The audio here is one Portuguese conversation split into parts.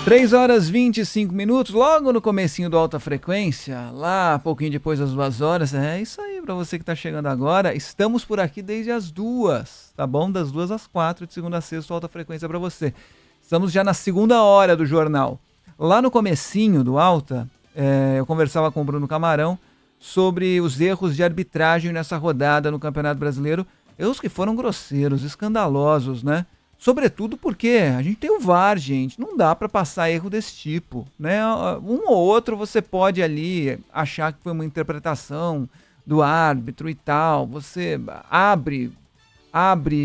3h25, logo no comecinho do Alta Frequência, lá pouquinho depois das 2h, é isso aí pra você que tá chegando agora, estamos por aqui desde as 2, tá bom? Das 2 às 4, de segunda a sexta, Alta Frequência pra você. Estamos já na segunda hora do jornal. Lá no comecinho do Alta, eu conversava com o Bruno Camarão sobre os erros de arbitragem nessa rodada no Campeonato Brasileiro, erros que foram grosseiros, escandalosos, né? Sobretudo porque a gente tem o VAR, gente, não dá para passar erro desse tipo, né? Um ou outro você pode ali achar que foi uma interpretação do árbitro e tal, você abre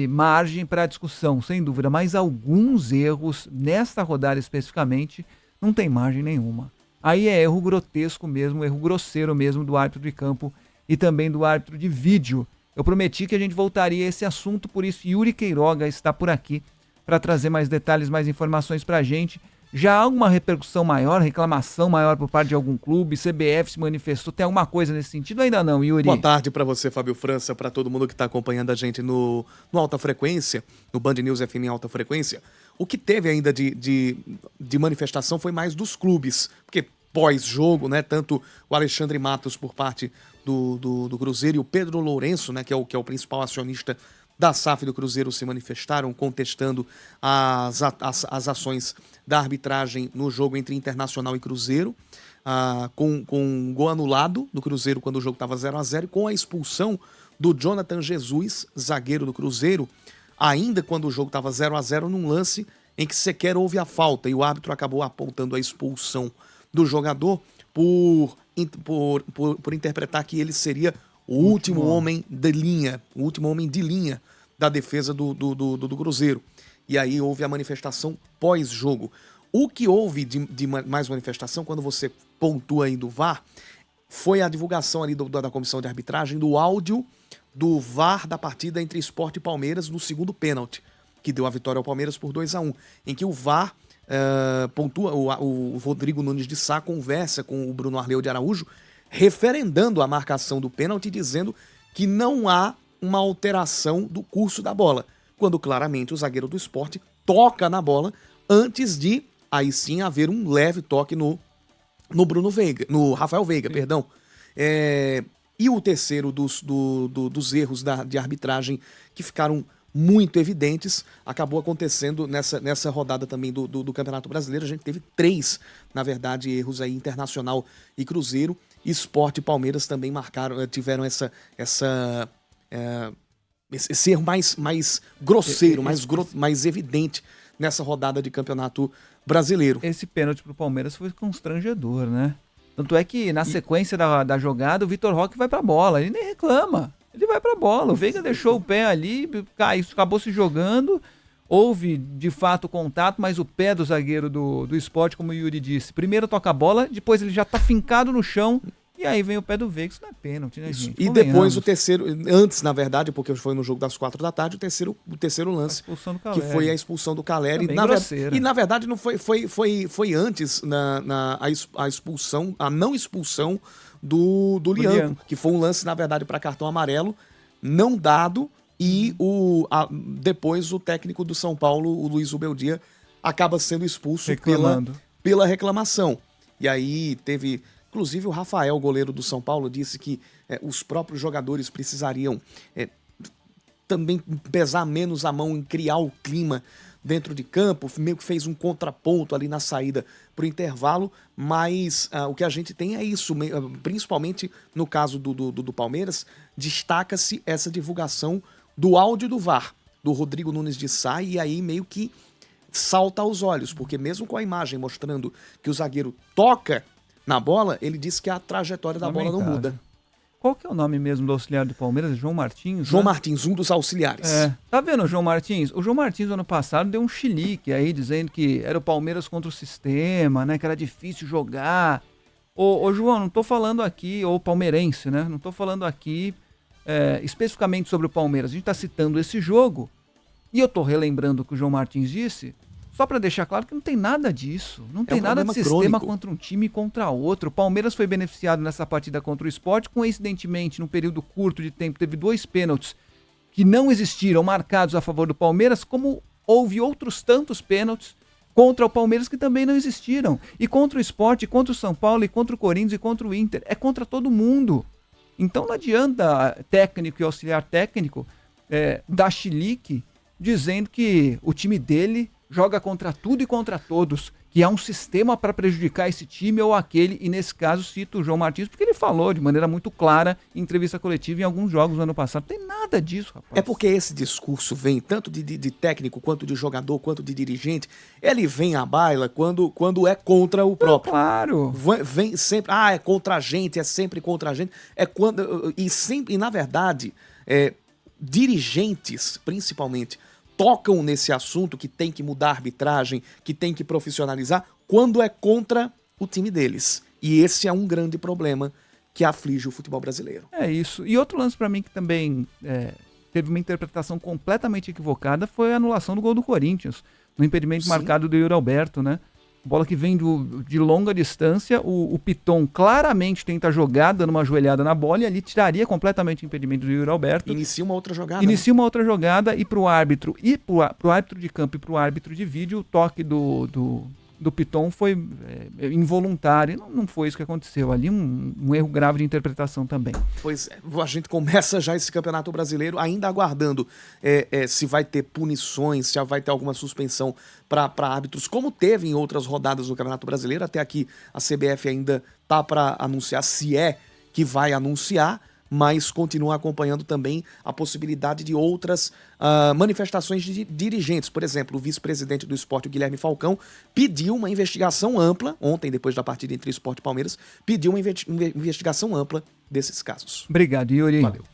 margem para discussão, sem dúvida, mas alguns erros, nesta rodada especificamente, não tem margem nenhuma. Aí é erro grotesco mesmo, erro grosseiro mesmo do árbitro de campo e também do árbitro de vídeo. Eu prometi que a gente voltaria a esse assunto, por isso Yuri Queiroga está por aqui para trazer mais detalhes, mais informações para a gente. Já há alguma repercussão maior, reclamação maior por parte de algum clube? CBF se manifestou? Tem alguma coisa nesse sentido? Ainda não, Yuri? Boa tarde para você, Fábio França, para todo mundo que está acompanhando a gente no Alta Frequência, no Band News FM Alta Frequência. O que teve ainda de manifestação foi mais dos clubes, porque pós-jogo, né, tanto o Alexandre Matos por parte do Cruzeiro e o Pedro Lourenço, né, que é o principal acionista da SAF do Cruzeiro, se manifestaram contestando as ações da arbitragem no jogo entre Internacional e Cruzeiro, com um gol anulado do Cruzeiro quando o jogo estava 0-0 e com a expulsão do Jonathan Jesus, zagueiro do Cruzeiro, ainda quando o jogo estava 0-0, num lance em que sequer houve a falta e o árbitro acabou apontando a expulsão do jogador por interpretar que ele seria o último homem de linha, o último homem de linha da defesa do Cruzeiro. E aí houve a manifestação pós-jogo. O que houve de mais manifestação, quando você pontua aí do VAR, foi a divulgação ali da comissão de arbitragem do áudio do VAR da partida entre Sport e Palmeiras no segundo pênalti, que deu a vitória ao Palmeiras por 2-1, em que o VAR pontua, o Rodrigo Nunes de Sá conversa com o Bruno Arleu de Araújo, referendando a marcação do pênalti, dizendo que não há uma alteração do curso da bola, quando claramente o zagueiro do Sport toca na bola antes de, aí sim, haver um leve toque no Rafael Veiga, perdão. E o terceiro dos erros de arbitragem que ficaram muito evidentes, acabou acontecendo nessa rodada também do Campeonato Brasileiro. A gente teve 3, na verdade, erros aí, Internacional e Cruzeiro. Sport e Palmeiras também tiveram esse erro mais grosseiro, mais evidente nessa rodada de Campeonato Brasileiro. Esse pênalti pro Palmeiras foi constrangedor, né? Tanto é que na sequência da jogada o Vitor Roque vai pra bola, ele nem reclama. Ele vai pra bola, o Veiga deixou o pé ali, acabou se jogando, houve de fato contato, mas o pé do zagueiro do Sport, como o Yuri disse, primeiro toca a bola, depois ele já tá fincado no chão, e aí vem o pé do Veiga, isso não é pênalti, né, gente? E depois o terceiro, antes na verdade, porque foi no jogo das 4 da tarde, o terceiro lance, que foi a expulsão do Caleri. E na verdade não foi antes a expulsão, a não expulsão do Lianco, que foi um lance, na verdade, para cartão amarelo, não dado, e depois o técnico do São Paulo, o Luiz Ubeldia, acaba sendo expulso pela reclamação. E aí teve, inclusive o Rafael, goleiro do São Paulo, disse que os próprios jogadores precisariam também pesar menos a mão em criar o clima dentro de campo, meio que fez um contraponto ali na saída para o intervalo, mas o que a gente tem é isso, principalmente no caso do Palmeiras, destaca-se essa divulgação do áudio do VAR, do Rodrigo Nunes de Sá, e aí meio que salta aos olhos, porque mesmo com a imagem mostrando que o zagueiro toca na bola, ele diz que a trajetória da bola não muda. Qual que é o nome mesmo do auxiliar do Palmeiras? João Martins? João Martins, um dos auxiliares. Tá vendo o João Martins? O João Martins, no ano passado, deu um chilique aí, dizendo que era o Palmeiras contra o sistema, né? Que era difícil jogar. Ô João, não tô falando aqui, ou palmeirense, né? Não tô falando aqui especificamente sobre o Palmeiras. A gente tá citando esse jogo, e eu tô relembrando o que o João Martins disse, só para deixar claro que não tem nada disso. Não tem nada de sistema contra um time e contra outro. O Palmeiras foi beneficiado nessa partida contra o Sport, coincidentemente, num período curto de tempo, teve 2 pênaltis que não existiram marcados a favor do Palmeiras, como houve outros tantos pênaltis contra o Palmeiras, que também não existiram, e contra o Sport, e contra o São Paulo, e contra o Corinthians, e contra o Inter, é contra todo mundo. Então não adianta técnico e auxiliar técnico dar chilique dizendo que o time dele joga contra tudo e contra todos, que há um sistema para prejudicar esse time ou aquele, e nesse caso cito o João Martins, porque ele falou de maneira muito clara em entrevista coletiva em alguns jogos do ano passado. Não tem nada disso, rapaz. É porque esse discurso vem tanto de técnico, quanto de jogador, quanto de dirigente, ele vem à baila quando é contra o próprio. Claro. Vem sempre, é contra a gente, é sempre contra a gente, e na verdade, dirigentes, principalmente, tocam nesse assunto que tem que mudar a arbitragem, que tem que profissionalizar, quando é contra o time deles. E esse é um grande problema que aflige o futebol brasileiro. É isso. E outro lance pra mim que também teve uma interpretação completamente equivocada foi a anulação do gol do Corinthians, no impedimento marcado do Yuri Alberto, né? Bola que vem de longa distância, o Piton claramente tenta jogar, dando uma joelhada na bola, e ali tiraria completamente o impedimento do Yuri Alberto. Inicia uma outra jogada. Inicia uma outra jogada, e pro árbitro, pro árbitro de campo e pro árbitro de vídeo, o toque do Piton foi involuntário. Não foi isso que aconteceu ali, um erro grave de interpretação também. Pois é, a gente começa já esse Campeonato Brasileiro ainda aguardando se vai ter punições, se vai ter alguma suspensão para árbitros, como teve em outras rodadas do Campeonato Brasileiro. Até aqui a CBF ainda tá para anunciar se é que vai anunciar, mas continua acompanhando também a possibilidade de outras manifestações de dirigentes. Por exemplo, o vice-presidente do Sport, o Guilherme Falcão, pediu uma investigação ampla, ontem, depois da partida entre Sport e Palmeiras, pediu uma investigação ampla desses casos. Obrigado, Yuri. Valeu.